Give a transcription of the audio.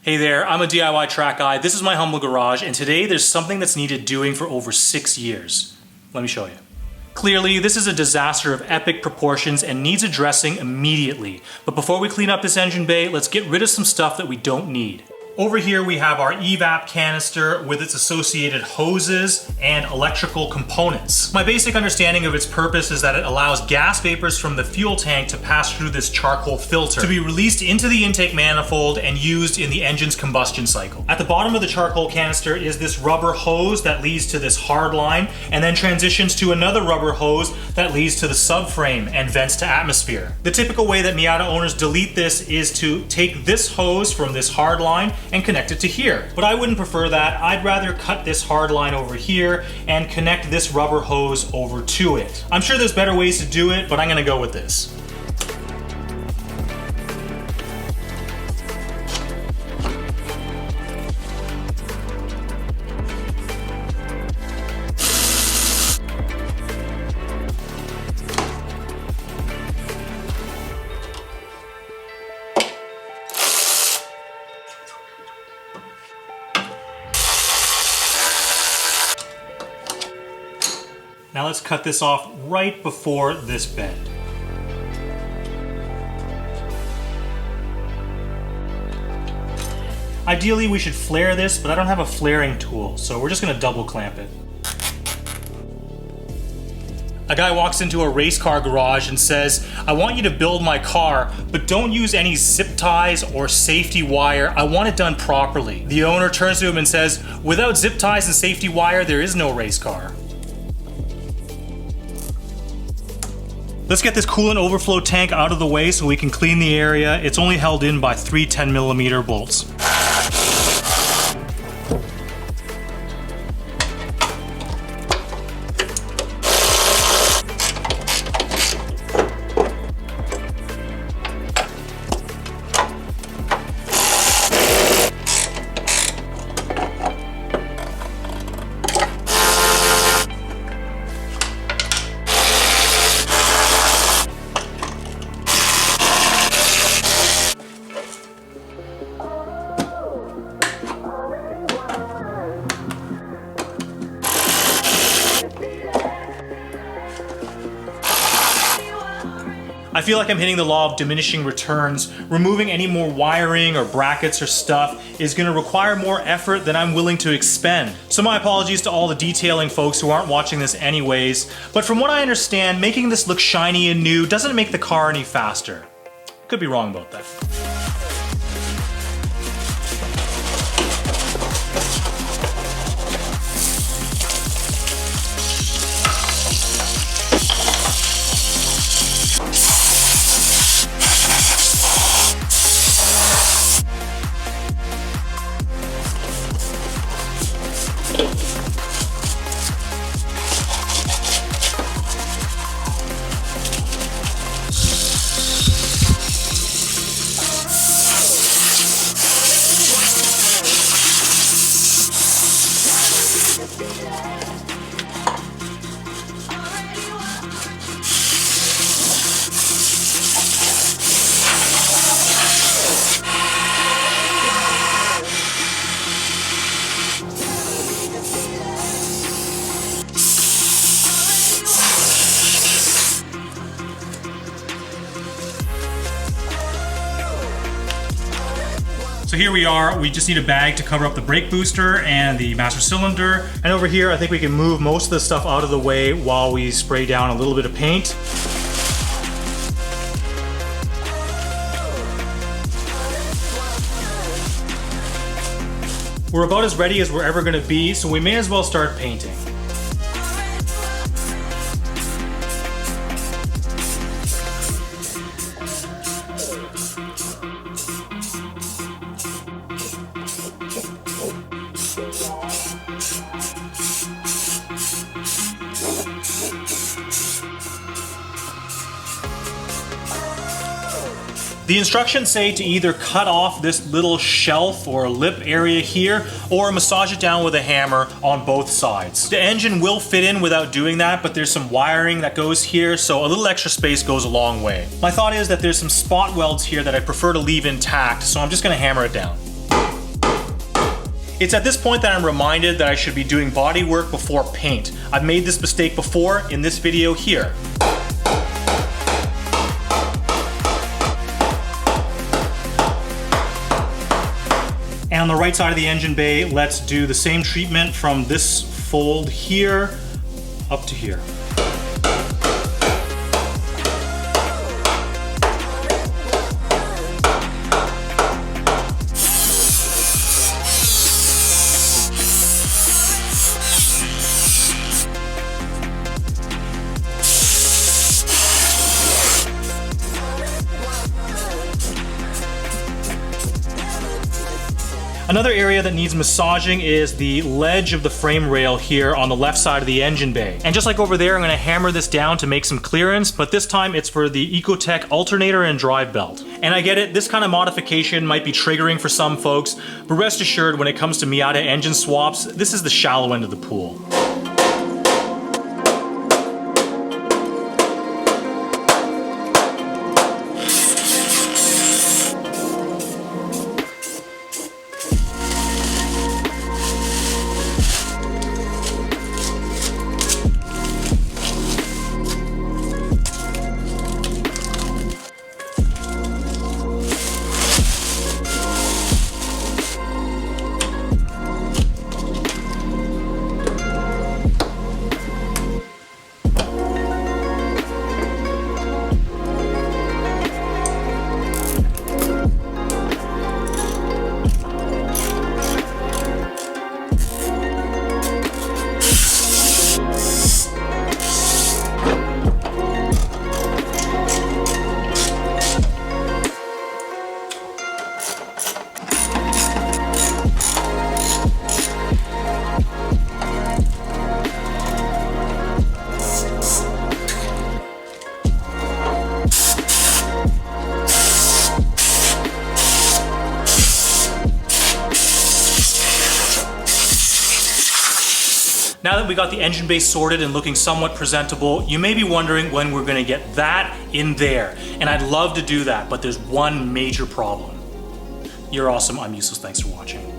Hey there, I'm a DIY track guy. This is my humble garage, and today there's something that's needed doing for over 6 years. Let me show you. Clearly, this is a disaster of epic proportions and needs addressing immediately. But before we clean up this engine bay, let's get rid of some stuff that we don't need. Over here we have our EVAP canister with its associated hoses and electrical components. My basic understanding of its purpose is that it allows gas vapors from the fuel tank to pass through this charcoal filter to be released into the intake manifold and used in the engine's combustion cycle. At the bottom of the charcoal canister is this rubber hose that leads to this hard line and then transitions to another rubber hose that leads to the subframe and vents to atmosphere. The typical way that Miata owners delete this is to take this hose from this hard line and connect it to here. But I wouldn't prefer that. I'd rather cut this hard line over here and connect this rubber hose over to it. I'm sure there's better ways to do it, but I'm gonna go with this. Now let's cut this off right before this bend. Ideally we should flare this, but I don't have a flaring tool, so we're just gonna double clamp it. A guy walks into a race car garage and says, I want you to build my car, but don't use any zip ties or safety wire. I want it done properly. The owner turns to him and says, without zip ties and safety wire, there is no race car. Let's get this coolant overflow tank out of the way so we can clean the area. It's only held in by 3 10mm bolts. I feel like I'm hitting the law of diminishing returns. Removing any more wiring or brackets or stuff is going to require more effort than I'm willing to expend. So my apologies to all the detailing folks who aren't watching this anyways, but from what I understand, making this look shiny and new doesn't make the car any faster. Could be wrong about that. So here we are, we just need a bag to cover up the brake booster and the master cylinder. And over here, I think we can move most of the stuff out of the way while we spray down a little bit of paint. We're about as ready as we're ever gonna be, so we may as well start painting. The instructions say to either cut off this little shelf or lip area here or massage it down with a hammer on both sides. The engine will fit in without doing that, but there's some wiring that goes here, so a little extra space goes a long way. My thought is that there's some spot welds here that I prefer to leave intact, so I'm just gonna hammer it down. It's at this point that I'm reminded that I should be doing body work before paint. I've made this mistake before in this video here. And on the right side of the engine bay, let's do the same treatment from this fold here up to here. Another area that needs massaging is the ledge of the frame rail here on the left side of the engine bay. And just like over there, I'm going to hammer this down to make some clearance, but this time it's for the Ecotec alternator and drive belt. And I get it, this kind of modification might be triggering for some folks, but rest assured when it comes to Miata engine swaps, this is the shallow end of the pool. Now that we got the engine bay sorted and looking somewhat presentable, you may be wondering when we're gonna get that in there. And I'd love to do that, but there's one major problem. You're awesome, I'm useless, thanks for watching.